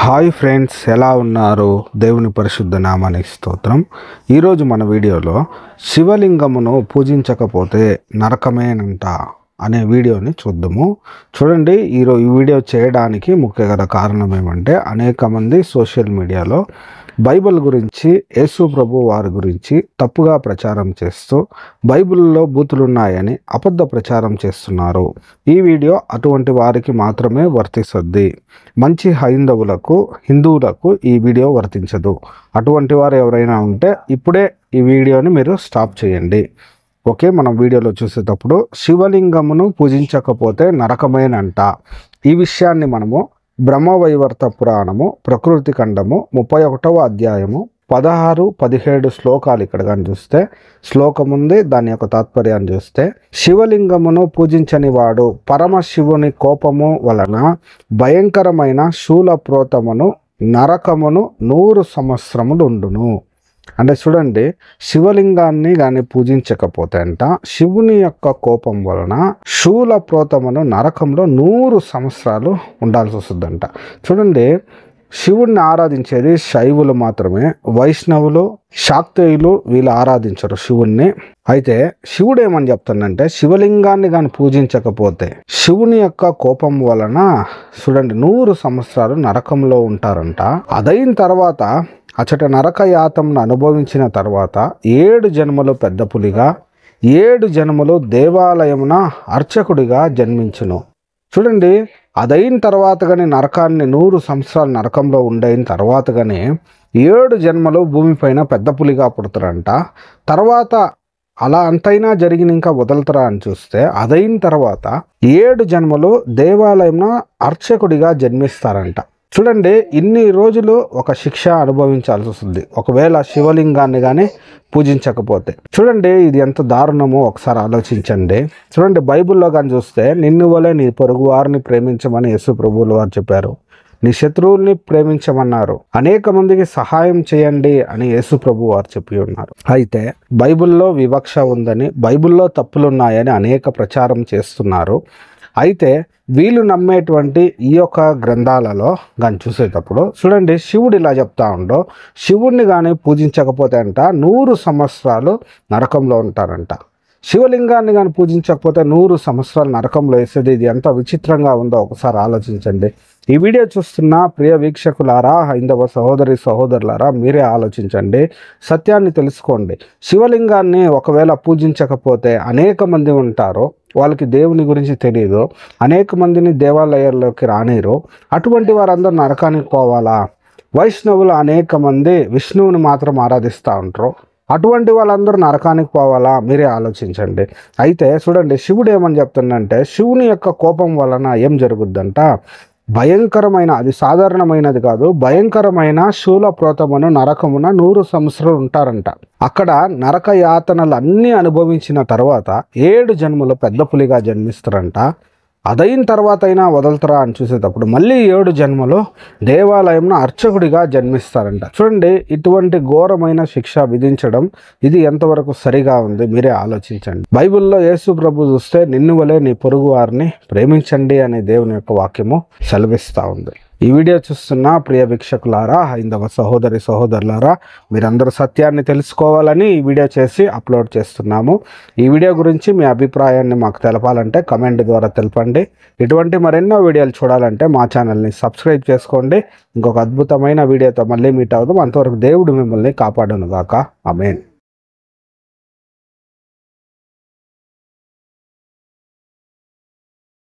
Hi friends, ఎలా ఉన్నారు? దేవుని పరిశుద్ధ నామానికి స్తోత్రం. ఈరోజు మన వీడియోలో శివలింగమును పూజించకపోతే నరకమేనంట అనే వీడియోని చూద్దాము. చూడండి, ఈ వీడియో చేయడానికి ముఖ్య కారణం ఏమంటే అనేక మంది సోషల్ మీడియాలో బైబిల్ గురించి, యేసు ప్రభు వారి గురించి తప్పుగా ప్రచారం చేస్తూ బైబిల్లో బూతులున్నాయని అబద్ధ ప్రచారం చేస్తున్నారు. ఈ వీడియో అటువంటి వారికి మాత్రమే వర్తిస్తుంది. మంచి హిందువులకు ఈ వీడియో వర్తించదు. అటువంటి వారు ఎవరైనా ఉంటే ఇప్పుడే ఈ వీడియోని మీరు స్టాప్ చేయండి. ఓకే, మనం వీడియోలో చూసేటప్పుడు శివలింగమును పూజించకపోతే నరకమేనంట. ఈ విషయాన్ని మనము బ్రహ్మవైవర్త పురాణము ప్రకృతి ఖండము 31వ అధ్యాయము 16-17 శ్లోకాలు ఇక్కడ కానీ చూస్తే, శ్లోకం ఉంది, దాని యొక్క తాత్పర్యాన్ని చూస్తే, శివలింగమును పూజించని వాడు పరమశివుని కోపము వలన భయంకరమైన శూలప్రోతమును నరకమును 100 సంవత్సరములు ఉండును. అంటే చూడండి, శివలింగాన్ని కానీ పూజించకపోతే అంట శివుని యొక్క కోపం వలన శూలప్రోతమును నరకంలో 100 సంవత్సరాలు ఉండాల్సి వస్తుందంట. చూడండి, శివుణ్ణి ఆరాధించేది శైవులు మాత్రమే. వైష్ణవులు, శాక్తేయులు వీళ్ళు ఆరాధించరు శివుణ్ణి. అయితే శివుడు ఏమని చెప్తాడంటే, శివలింగాన్ని కానీ పూజించకపోతే శివుని యొక్క కోపం వలన చూడండి 100 సంవత్సరాలు నరకంలో ఉంటారంట. అదైన తర్వాత అచట నరక యాతమును అనుభవించిన తర్వాత 7 జన్మలు పెద్ద పులిగా, 7 జన్మలు దేవాలయమున అర్చకుడిగా జన్మించును. చూడండి, అదైన తర్వాత కానీ నరకాన్ని 100 సంవత్సరాలు నరకంలో ఉండైన తర్వాత కానీ 7 జన్మలు భూమిపైన పెద్ద పులిగా పుడతారంట. తర్వాత అలా అంతైనా జరిగిన ఇంకా వదులుతారా అని చూస్తే, అదైన తర్వాత 7 జన్మలు దేవాలయంలో అర్చకుడిగా జన్మిస్తారంట. చూడండి, ఇన్ని రోజులు ఒక శిక్ష అనుభవించాల్సి వస్తుంది ఒకవేళ శివలింగాన్ని కానీ పూజించకపోతే. చూడండి, ఇది ఎంత దారుణమో ఒకసారి ఆలోచించండి. చూడండి, బైబిల్లో కానీ చూస్తే, నిన్ను వలె నీ పొరుగు వారిని ప్రేమించమని యేసు ప్రభువులు వారు చెప్పారు. నీ శత్రువుల్ని ప్రేమించమన్నారు. అనేక మందికి సహాయం చేయండి అని యేసు ప్రభు వారు చెప్పి ఉన్నారు. అయితే బైబిల్లో వివక్ష ఉందని, బైబిల్లో తప్పులున్నాయని అనేక ప్రచారం చేస్తున్నారు. అయితే వీళ్ళు నమ్మేటువంటి ఈ యొక్క గ్రంథాలలో కానీ చూసేటప్పుడు చూడండి, శివుడు ఇలా చెప్తా ఉండో, శివుడిని కానీ పూజించకపోతే అంట 100 సంవత్సరాలు నరకంలో ఉంటారంట. శివలింగాన్ని కానీ పూజించకపోతే 100 సంవత్సరాలు నరకంలో వేసేది. ఇది ఎంత విచిత్రంగా ఉందో ఒకసారి ఆలోచించండి. ఈ వీడియో చూస్తున్న ప్రియ వీక్షకులారా, హైందవ సహోదరులారా, మీరే ఆలోచించండి, సత్యాన్ని తెలుసుకోండి. శివలింగాన్ని ఒకవేళ పూజించకపోతే అనేక మంది ఉంటారు, వాళ్ళకి దేవుని గురించి తెలియదు, అనేక మందిని దేవాలయాల్లోకి రానిరు. అటువంటి వారందరూ నరకానికి పోవాలా? వైష్ణవులు అనేక మంది విష్ణువుని మాత్రం ఆరాధిస్తూ ఉంటారు. అటువంటి వాళ్ళందరూ నరకానికి పోవాలా? మీరే ఆలోచించండి. అయితే చూడండి, శివుడు ఏమని చెప్తుందంటే, శివుని యొక్క కోపం వలన ఏం జరుగుద్దంట, భయంకరమైన, అది సాధారణమైనది కాదు, భయంకరమైన శూలప్రోతమును నరకమున 100 సంవత్సరాలు ఉంటారంట. అక్కడ నరక యాతనలు అన్నీ అనుభవించిన తర్వాత 7 జన్మలు పెద్ద పులిగా జన్మిస్తారంట. అదైన తర్వాత అయినా వదులుతారా అని చూసేటప్పుడు మళ్ళీ 7 జన్మలు దేవాలయంలో అర్చకుడిగా జన్మిస్తారంట. చూడండి, ఇటువంటి ఘోరమైన శిక్ష విధించడం ఇది ఎంతవరకు సరిగా ఉంది? మీరే ఆలోచించండి. బైబిల్లో యేసు ప్రభు చూస్తే, నిన్ను వలె నీ పొరుగు వారిని ప్రేమించండి అనే దేవుని యొక్క వాక్యము సెలవిస్తూ ఉంది. ఈ వీడియో చూస్తున్న ప్రియ వీక్షకులారా, హైందవ సహోదరులారా, మీరందరూ సత్యాన్ని తెలుసుకోవాలని ఈ వీడియో చేసి అప్లోడ్ చేస్తున్నాము. ఈ వీడియో గురించి మీ అభిప్రాయాన్ని మాకు తెలపాలంటే కమెంట్ ద్వారా తెలపండి. ఇటువంటి మరెన్నో వీడియోలు చూడాలంటే మా ఛానల్ని సబ్స్క్రైబ్ చేసుకోండి. ఇంకొక అద్భుతమైన వీడియోతో మళ్ళీ మీట్ అవుదాం. అంతవరకు దేవుడు మిమ్మల్ని కాపాడును గాక. ఆమేన్.